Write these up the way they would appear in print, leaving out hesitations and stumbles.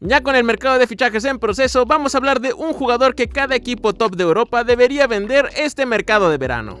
Ya con el mercado de fichajes en proceso, vamos a hablar de un jugador que cada equipo top de Europa debería vender este mercado de verano.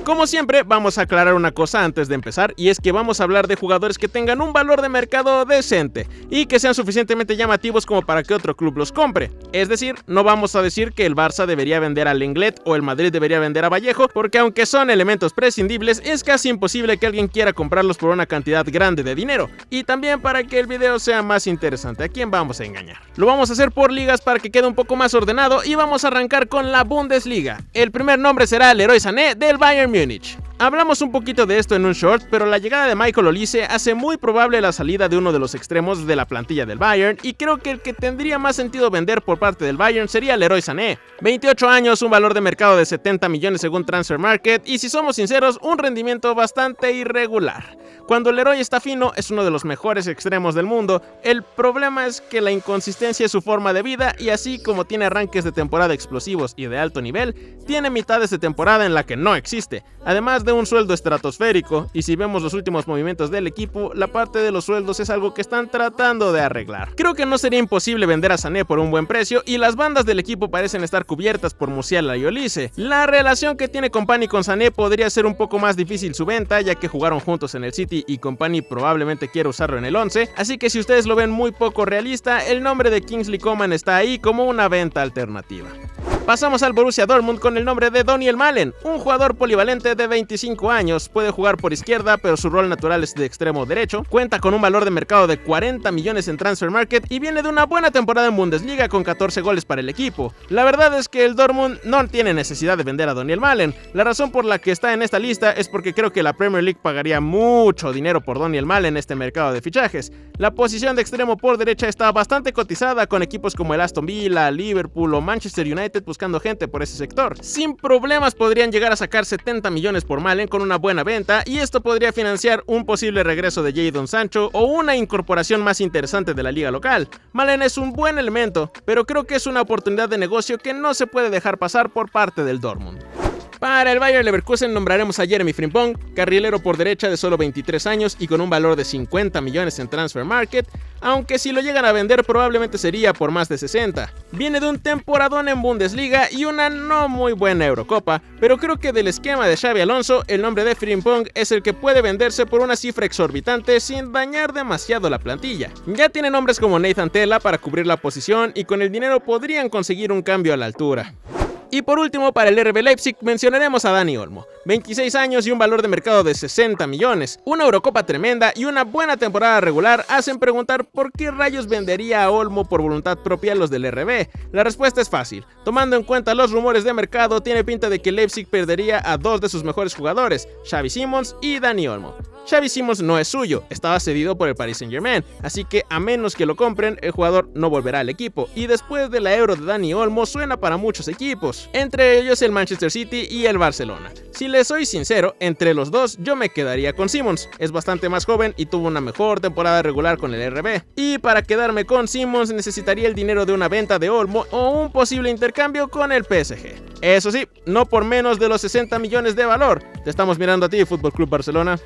Como siempre, vamos a aclarar una cosa antes de empezar, y es que vamos a hablar de jugadores que tengan un valor de mercado decente y que sean suficientemente llamativos como para que otro club los compre. Es decir, no vamos a decir que el Barça debería vender a Lenglet o el Madrid debería vender a Vallejo, porque aunque son elementos prescindibles, es casi imposible que alguien quiera comprarlos por una cantidad grande de dinero. Y también para que el video sea más interesante, ¿a quién vamos a engañar? Lo vamos a hacer por ligas para que quede un poco más ordenado y vamos a arrancar con la Bundesliga. El primer nombre será Leroy Sané del Bayern Múnich. Hablamos un poquito de esto en un short, pero la llegada de Michael Olise hace muy probable la salida de uno de los extremos de la plantilla del Bayern, y creo que el que tendría más sentido vender por parte del Bayern sería Leroy Sané. 28 años, un valor de mercado de 70 millones según Transfermarkt, y si somos sinceros, un rendimiento bastante irregular. Cuando Leroy está fino, es uno de los mejores extremos del mundo. El problema es que la inconsistencia es su forma de vida, y así como tiene arranques de temporada explosivos y de alto nivel, tiene mitades de temporada en la que no existe, además de un sueldo estratosférico, y si vemos los últimos movimientos del equipo, la parte de los sueldos es algo que están tratando de arreglar. Creo que no sería imposible vender a Sané por un buen precio, y las bandas del equipo parecen estar cubiertas por Musiala y Olise. La relación que tiene Kompany con Sané podría ser un poco más difícil su venta, ya que jugaron juntos en el City y Kompany probablemente quiera usarlo en el 11, así que si ustedes lo ven muy poco realista, el nombre de Kingsley Coman está ahí como una venta alternativa. Pasamos al Borussia Dortmund con el nombre de Daniel Malen, un jugador polivalente de 25 años, puede jugar por izquierda pero su rol natural es de extremo derecho, cuenta con un valor de mercado de 40 millones en Transfermarkt y viene de una buena temporada en Bundesliga con 14 goles para el equipo. La verdad es que el Dortmund no tiene necesidad de vender a Daniel Malen, la razón por la que está en esta lista es porque creo que la Premier League pagaría mucho dinero por Daniel Malen en este mercado de fichajes. La posición de extremo por derecha está bastante cotizada con equipos como el Aston Villa, Liverpool o Manchester United buscando gente por ese sector. Sin problemas podrían llegar a sacar 70 millones por Malen con una buena venta, y esto podría financiar un posible regreso de Jadon Sancho o una incorporación más interesante de la liga local. Malen es un buen elemento, pero creo que es una oportunidad de negocio que no se puede dejar pasar por parte del Dortmund. Para el Bayer Leverkusen nombraremos a Jeremy Frimpong, carrilero por derecha de solo 23 años y con un valor de 50 millones en Transfermarkt, aunque si lo llegan a vender probablemente sería por más de 60. Viene de un temporadón en Bundesliga y una no muy buena Eurocopa, pero creo que del esquema de Xabi Alonso, el nombre de Frimpong es el que puede venderse por una cifra exorbitante sin dañar demasiado la plantilla. Ya tiene nombres como Nathan Tella para cubrir la posición y con el dinero podrían conseguir un cambio a la altura. Y por último, para el RB Leipzig mencionaremos a Dani Olmo, 26 años y un valor de mercado de 60 millones. Una Eurocopa tremenda y una buena temporada regular hacen preguntar por qué rayos vendería a Olmo por voluntad propia los del RB. La respuesta es fácil, tomando en cuenta los rumores de mercado, tiene pinta de que Leipzig perdería a dos de sus mejores jugadores, Xavi Simons y Dani Olmo. Xavi Simons no es suyo, estaba cedido por el Paris Saint-Germain, así que a menos que lo compren, el jugador no volverá al equipo, y después de la Euro de Dani Olmo suena para muchos equipos, entre ellos el Manchester City y el Barcelona. Si les soy sincero, entre los dos yo me quedaría con Simons, es bastante más joven y tuvo una mejor temporada regular con el RB, y para quedarme con Simons necesitaría el dinero de una venta de Olmo o un posible intercambio con el PSG. Eso sí, no por menos de los 60 millones de valor. Te estamos mirando a ti, Fútbol Club Barcelona.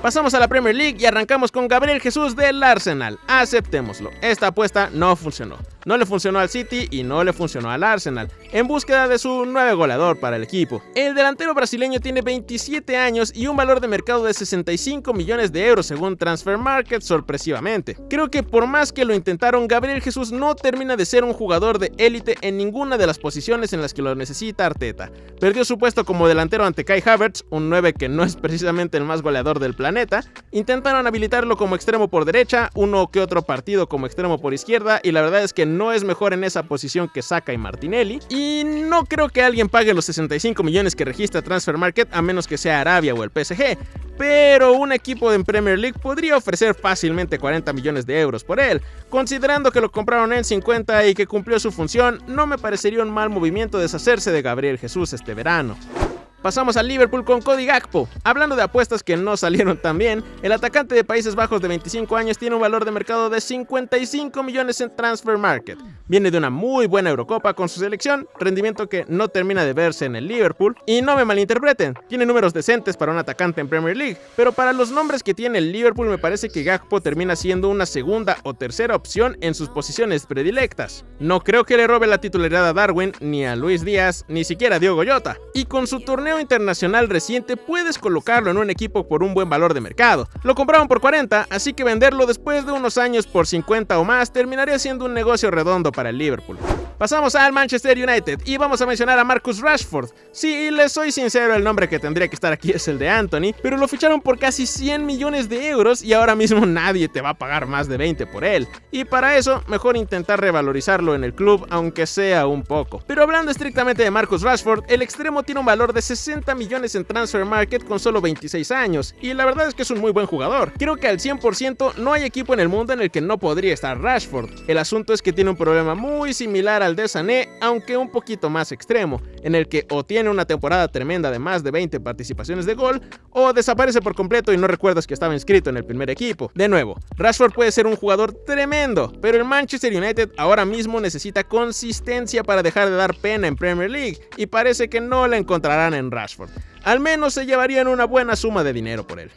Pasamos a la Premier League y arrancamos con Gabriel Jesús del Arsenal. Aceptémoslo, esta apuesta no funcionó. No le funcionó al City y no le funcionó al Arsenal, en búsqueda de su nuevo goleador para el equipo. El delantero brasileño tiene 27 años y un valor de mercado de 65 millones de euros según Transfermarkt sorpresivamente. Creo que por más que lo intentaron, Gabriel Jesús no termina de ser un jugador de élite en ninguna de las posiciones en las que lo necesita Arteta. Perdió su puesto como delantero ante Kai Havertz, un 9 que no es precisamente el más goleador del planeta. Intentaron habilitarlo como extremo por derecha, uno que otro partido como extremo por izquierda, y la verdad es que no es mejor en esa posición que Saka y Martinelli, y no creo que alguien pague los 65 millones que registra Transfermarkt a menos que sea Arabia o el PSG, pero un equipo en Premier League podría ofrecer fácilmente 40 millones de euros por él. Considerando que lo compraron en 50 y que cumplió su función, no me parecería un mal movimiento deshacerse de Gabriel Jesús este verano. Pasamos al Liverpool con Cody Gakpo. Hablando de apuestas que no salieron tan bien, el atacante de Países Bajos de 25 años tiene un valor de mercado de 55 millones en Transfer Market. Viene de una muy buena Eurocopa con su selección, rendimiento que no termina de verse en el Liverpool. Y no me malinterpreten, tiene números decentes para un atacante en Premier League, pero para los nombres que tiene el Liverpool me parece que Gakpo termina siendo una segunda o tercera opción en sus posiciones predilectas. No creo que le robe la titularidad a Darwin, ni a Luis Díaz, ni siquiera a Diogo Jota. Y con su torneo internacional reciente puedes colocarlo en un equipo por un buen valor de mercado. Lo compraron por 40, así que venderlo después de unos años por 50 o más terminaría siendo un negocio redondo para el Liverpool. Pasamos al Manchester United y vamos a mencionar a Marcus Rashford. Si les soy sincero, el nombre que tendría que estar aquí es el de Anthony, pero lo ficharon por casi 100 millones de euros y ahora mismo nadie te va a pagar más de 20 por él. Y para eso, mejor intentar revalorizarlo en el club, aunque sea un poco. Pero hablando estrictamente de Marcus Rashford, el extremo tiene un valor de 60 millones en Transfer Market con solo 26 años, y la verdad es que es un muy buen jugador. Creo que al 100% no hay equipo en el mundo en el que no podría estar Rashford. El asunto es que tiene un problema muy similar al de Sané, aunque un poquito más extremo, en el que o tiene una temporada tremenda de más de 20 participaciones de gol, o desaparece por completo y no recuerdas que estaba inscrito en el primer equipo. De nuevo, Rashford puede ser un jugador tremendo, pero el Manchester United ahora mismo necesita consistencia para dejar de dar pena en Premier League, y parece que no la encontrarán en Rashford. Al menos se llevarían una buena suma de dinero por él.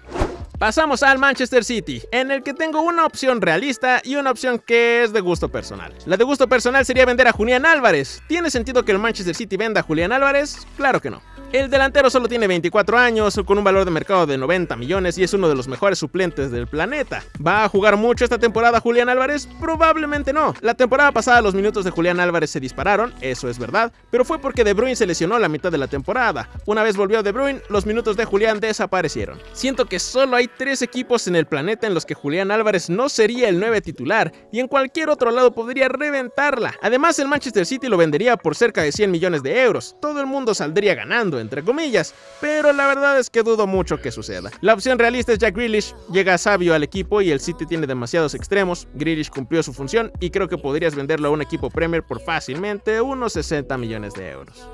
Pasamos al Manchester City, en el que tengo una opción realista y una opción que es de gusto personal. La de gusto personal sería vender a Julián Álvarez. ¿Tiene sentido que el Manchester City venda a Julián Álvarez? Claro que no. El delantero solo tiene 24 años, con un valor de mercado de 90 millones y es uno de los mejores suplentes del planeta. ¿Va a jugar mucho esta temporada Julián Álvarez? Probablemente no. La temporada pasada los minutos de Julián Álvarez se dispararon, eso es verdad, pero fue porque De Bruyne se lesionó la mitad de la temporada. Una vez volvió De Bruyne, los minutos de Julián desaparecieron. Siento que solo hay 3 equipos en el planeta en los que Julián Álvarez no sería el 9 titular y en cualquier otro lado podría reventarla. Además, el Manchester City lo vendería por cerca de 100 millones de euros. Todo el mundo saldría ganando, entre comillas, pero la verdad es que dudo mucho que suceda. La opción realista es Jack Grealish. Llega sabio al equipo y el City tiene demasiados extremos. Grealish cumplió su función y creo que podrías venderlo a un equipo Premier por fácilmente unos 60 millones de euros.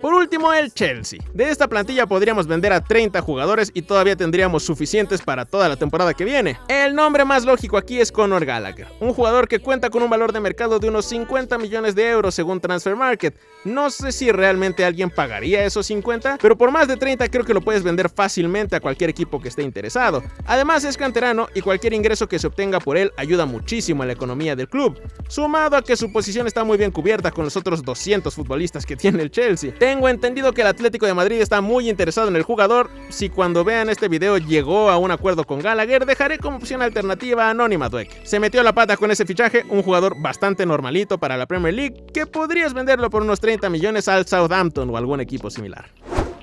Por último, el Chelsea. De esta plantilla podríamos vender a 30 jugadores y todavía tendríamos suficientes para toda la temporada que viene. El nombre más lógico aquí es Conor Gallagher, un jugador que cuenta con un valor de mercado de unos 50 millones de euros según Transfer Market. No sé si realmente alguien pagaría esos 50, pero por más de 30 creo que lo puedes vender fácilmente a cualquier equipo que esté interesado. Además es canterano y cualquier ingreso que se obtenga por él ayuda muchísimo a la economía del club, sumado a que su posición está muy bien cubierta con los otros 200 futbolistas que tiene el Chelsea. Tengo entendido que el Atlético de Madrid está muy interesado en el jugador. Si cuando vean este video llegó a un acuerdo con Gallagher, dejaré como opción alternativa a Anónima Dweck. Se metió la pata con ese fichaje, un jugador bastante normalito para la Premier League, que podrías venderlo por unos 30 millones al Southampton o algún equipo similar.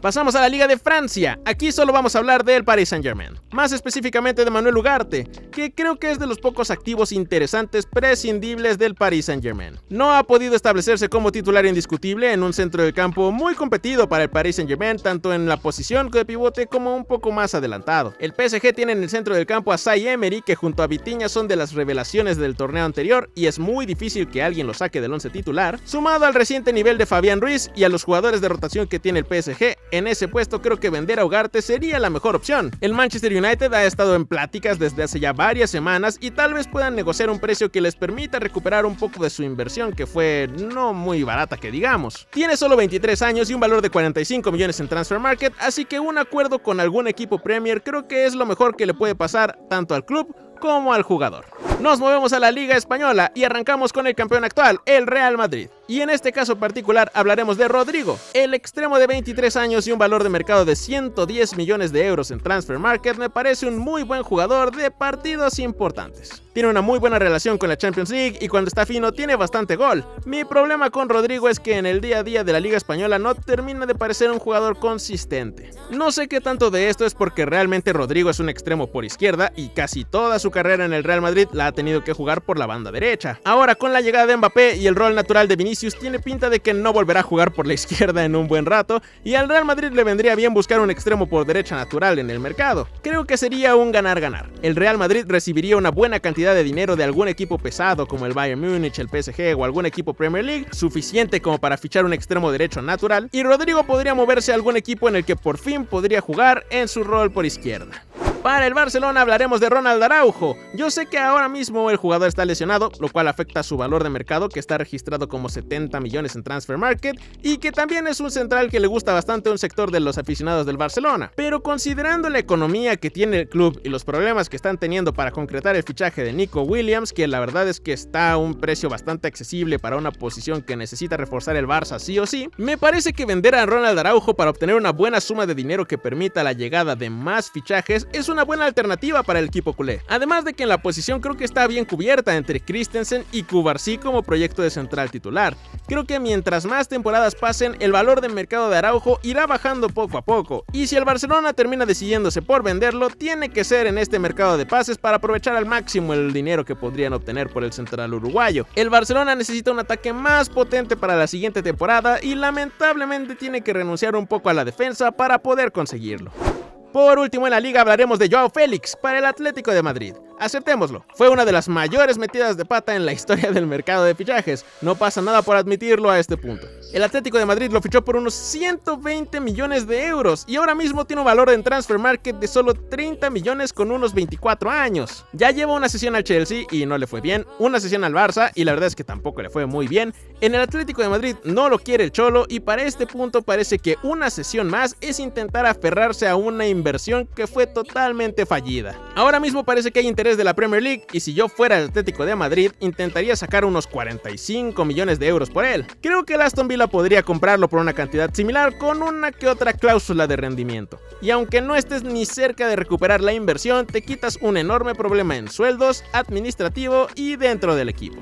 Pasamos a la Liga de Francia. Aquí solo vamos a hablar del Paris Saint-Germain, más específicamente de Manuel Ugarte, que creo que es de los pocos activos interesantes prescindibles del Paris Saint-Germain. No ha podido establecerse como titular indiscutible en un centro del campo muy competido para el Paris Saint-Germain, tanto en la posición de pivote como un poco más adelantado. El PSG tiene en el centro del campo a Zaïre-Emery, que junto a Vitinha son de las revelaciones del torneo anterior y es muy difícil que alguien lo saque del 11 titular, sumado al reciente nivel de Fabián Ruiz y a los jugadores de rotación que tiene el PSG. En ese puesto creo que vender a Ugarte sería la mejor opción. El Manchester United ha estado en pláticas desde hace ya varias semanas y tal vez puedan negociar un precio que les permita recuperar un poco de su inversión, que fue no muy barata que digamos. Tiene solo 23 años y un valor de 45 millones en Transfer Market, así que un acuerdo con algún equipo Premier creo que es lo mejor que le puede pasar tanto al club como al jugador. Nos movemos a la Liga Española y arrancamos con el campeón actual, el Real Madrid. Y en este caso particular hablaremos de Rodrigo, el extremo de 23 años y un valor de mercado de 110 millones de euros en Transfer Market. Me parece un muy buen jugador de partidos importantes. Tiene una muy buena relación con la Champions League y cuando está fino tiene bastante gol. Mi problema con Rodrigo es que en el día a día de la Liga Española no termina de parecer un jugador consistente. No sé qué tanto de esto es porque realmente Rodrigo es un extremo por izquierda y casi toda su carrera en el Real Madrid la ha ha tenido que jugar por la banda derecha. Ahora, con la llegada de Mbappé y el rol natural de Vinicius, tiene pinta de que no volverá a jugar por la izquierda en un buen rato, y al Real Madrid le vendría bien buscar un extremo por derecha natural en el mercado. Creo que sería un ganar-ganar. El Real Madrid recibiría una buena cantidad de dinero de algún equipo pesado como el Bayern Múnich, el PSG o algún equipo Premier League, suficiente como para fichar un extremo derecho natural, y Rodrigo podría moverse a algún equipo en el que por fin podría jugar en su rol por izquierda. Para el Barcelona hablaremos de Ronald Araujo. Yo sé que ahora mismo el jugador está lesionado, lo cual afecta su valor de mercado, que está registrado como 70 millones en Transfer Market, y que también es un central que le gusta bastante a un sector de los aficionados del Barcelona. Pero considerando la economía que tiene el club y los problemas que están teniendo para concretar el fichaje de Nico Williams, que la verdad es que está a un precio bastante accesible para una posición que necesita reforzar el Barça sí o sí, me parece que vender a Ronald Araujo para obtener una buena suma de dinero que permita la llegada de más fichajes es una buena alternativa para el equipo culé. Además de que en la posición creo que está bien cubierta entre Christensen y Cubarsí como proyecto de central titular. Creo que mientras más temporadas pasen, el valor de mercado de Araujo irá bajando poco a poco, y si el Barcelona termina decidiéndose por venderlo, tiene que ser en este mercado de pases para aprovechar al máximo el dinero que podrían obtener por el central uruguayo. El Barcelona necesita un ataque más potente para la siguiente temporada y lamentablemente tiene que renunciar un poco a la defensa para poder conseguirlo. Por último, en la liga hablaremos de Joao Félix para el Atlético de Madrid. Aceptémoslo, fue una de las mayores metidas de pata en la historia del mercado de fichajes. No pasa nada por admitirlo a este punto. El Atlético de Madrid lo fichó por unos 120 millones de euros y ahora mismo tiene un valor en Transfer Market de solo 30 millones con unos 24 años. Ya lleva una sesión al Chelsea y no le fue bien, una sesión al Barça y la verdad es que tampoco le fue muy bien. En el Atlético de Madrid no lo quiere el Cholo y para este punto parece que una sesión más es intentar aferrarse a una inversión que fue totalmente fallida. Ahora mismo parece que hay interés de la Premier League y si yo fuera el Atlético de Madrid intentaría sacar unos 45 millones de euros por él. Creo que el Aston Villa podría comprarlo por una cantidad similar con una que otra cláusula de rendimiento. Y aunque no estés ni cerca de recuperar la inversión, te quitas un enorme problema en sueldos, administrativo y dentro del equipo.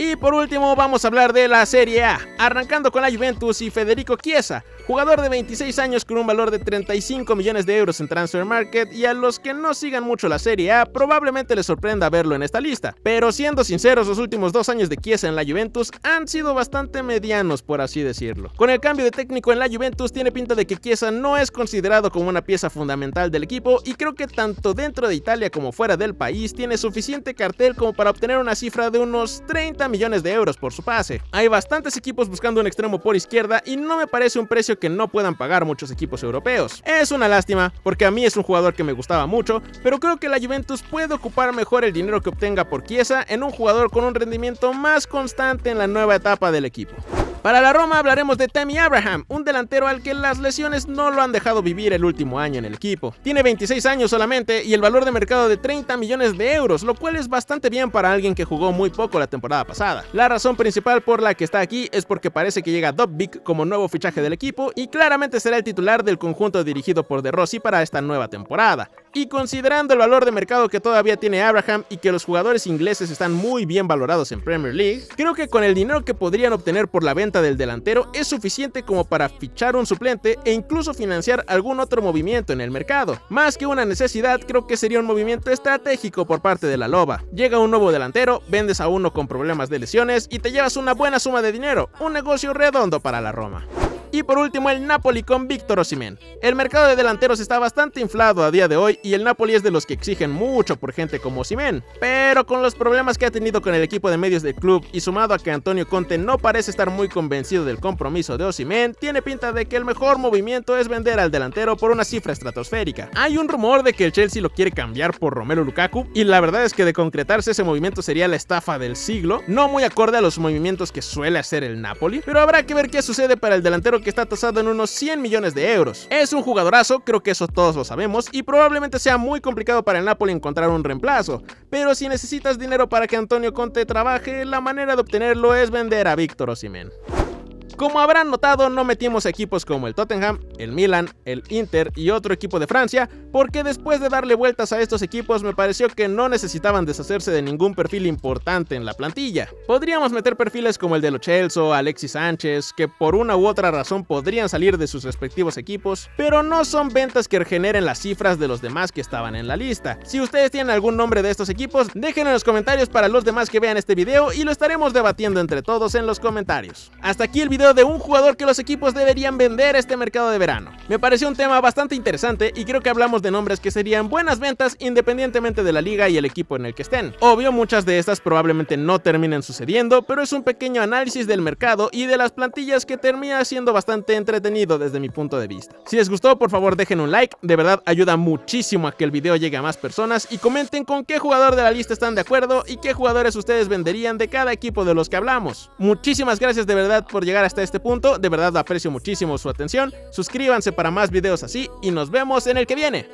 Y por último vamos a hablar de la Serie A, arrancando con la Juventus y Federico Chiesa, jugador de 26 años con un valor de 35 millones de euros en Transfer Market, y a los que no sigan mucho la Serie A probablemente les sorprenda verlo en esta lista. Pero siendo sinceros, los últimos 2 años de Chiesa en la Juventus han sido bastante medianos, por así decirlo. Con el cambio de técnico en la Juventus tiene pinta de que Chiesa no es considerado como una pieza fundamental del equipo y creo que tanto dentro de Italia como fuera del país tiene suficiente cartel como para obtener una cifra de unos 30 millones de euros por su pase. Hay bastantes equipos buscando un extremo por izquierda y no me parece un precio que no puedan pagar muchos equipos europeos. Es una lástima porque a mí es un jugador que me gustaba mucho, pero creo que la Juventus puede ocupar mejor el dinero que obtenga por Chiesa en un jugador con un rendimiento más constante en la nueva etapa del equipo. Para la Roma hablaremos de Tammy Abraham, un delantero al que las lesiones no lo han dejado vivir el último año en el equipo. Tiene 26 años solamente y el valor de mercado de 30 millones de euros, lo cual es bastante bien para alguien que jugó muy poco la temporada pasada. La razón principal por la que está aquí es porque parece que llega Dobbik como nuevo fichaje del equipo y claramente será el titular del conjunto dirigido por De Rossi para esta nueva temporada. Y considerando el valor de mercado que todavía tiene Abraham y que los jugadores ingleses están muy bien valorados en Premier League, creo que con el dinero que podrían obtener por la venta del delantero es suficiente como para fichar un suplente e incluso financiar algún otro movimiento en el mercado. Más que una necesidad, creo que sería un movimiento estratégico por parte de la Loba. Llega un nuevo delantero, vendes a uno con problemas de lesiones y te llevas una buena suma de dinero, un negocio redondo para la Roma. Y por último el Napoli con Víctor Osimhen. El mercado de delanteros está bastante inflado a día de hoy y el Napoli es de los que exigen mucho por gente como Osimhen, pero con los problemas que ha tenido con el equipo de medios del club y sumado a que Antonio Conte no parece estar muy convencido del compromiso de Osimhen, tiene pinta de que el mejor movimiento es vender al delantero por una cifra estratosférica. Hay un rumor de que el Chelsea lo quiere cambiar por Romelu Lukaku y la verdad es que de concretarse ese movimiento sería la estafa del siglo, no muy acorde a los movimientos que suele hacer el Napoli, pero habrá que ver qué sucede para el delantero que está tasado en unos 100 millones de euros. Es un jugadorazo, creo que eso todos lo sabemos, y probablemente sea muy complicado para el Napoli encontrar un reemplazo, pero si necesitas dinero para que Antonio Conte trabaje, la manera de obtenerlo es vender a Víctor Osimhen. Como habrán notado, no metimos equipos como el Tottenham, el Milan, el Inter y otro equipo de Francia, porque después de darle vueltas a estos equipos me pareció que no necesitaban deshacerse de ningún perfil importante en la plantilla. Podríamos meter perfiles como el de Lo Celso, Alexis Sánchez, que por una u otra razón podrían salir de sus respectivos equipos, pero no son ventas que generen las cifras de los demás que estaban en la lista. Si ustedes tienen algún nombre de estos equipos, déjenlo en los comentarios para los demás que vean este video y lo estaremos debatiendo entre todos en los comentarios. Hasta aquí el video de un jugador que los equipos deberían vender este mercado de verano. Me pareció un tema bastante interesante y creo que hablamos de nombres que serían buenas ventas independientemente de la liga y el equipo en el que estén. Obvio, muchas de estas probablemente no terminen sucediendo, pero es un pequeño análisis del mercado y de las plantillas que termina siendo bastante entretenido desde mi punto de vista. Si les gustó, por favor dejen un like, de verdad ayuda muchísimo a que el video llegue a más personas, y comenten con qué jugador de la lista están de acuerdo y qué jugadores ustedes venderían de cada equipo de los que hablamos. Muchísimas gracias de verdad por llegar hasta este punto, de verdad aprecio muchísimo su atención. Suscríbanse para más videos así y nos vemos en el que viene.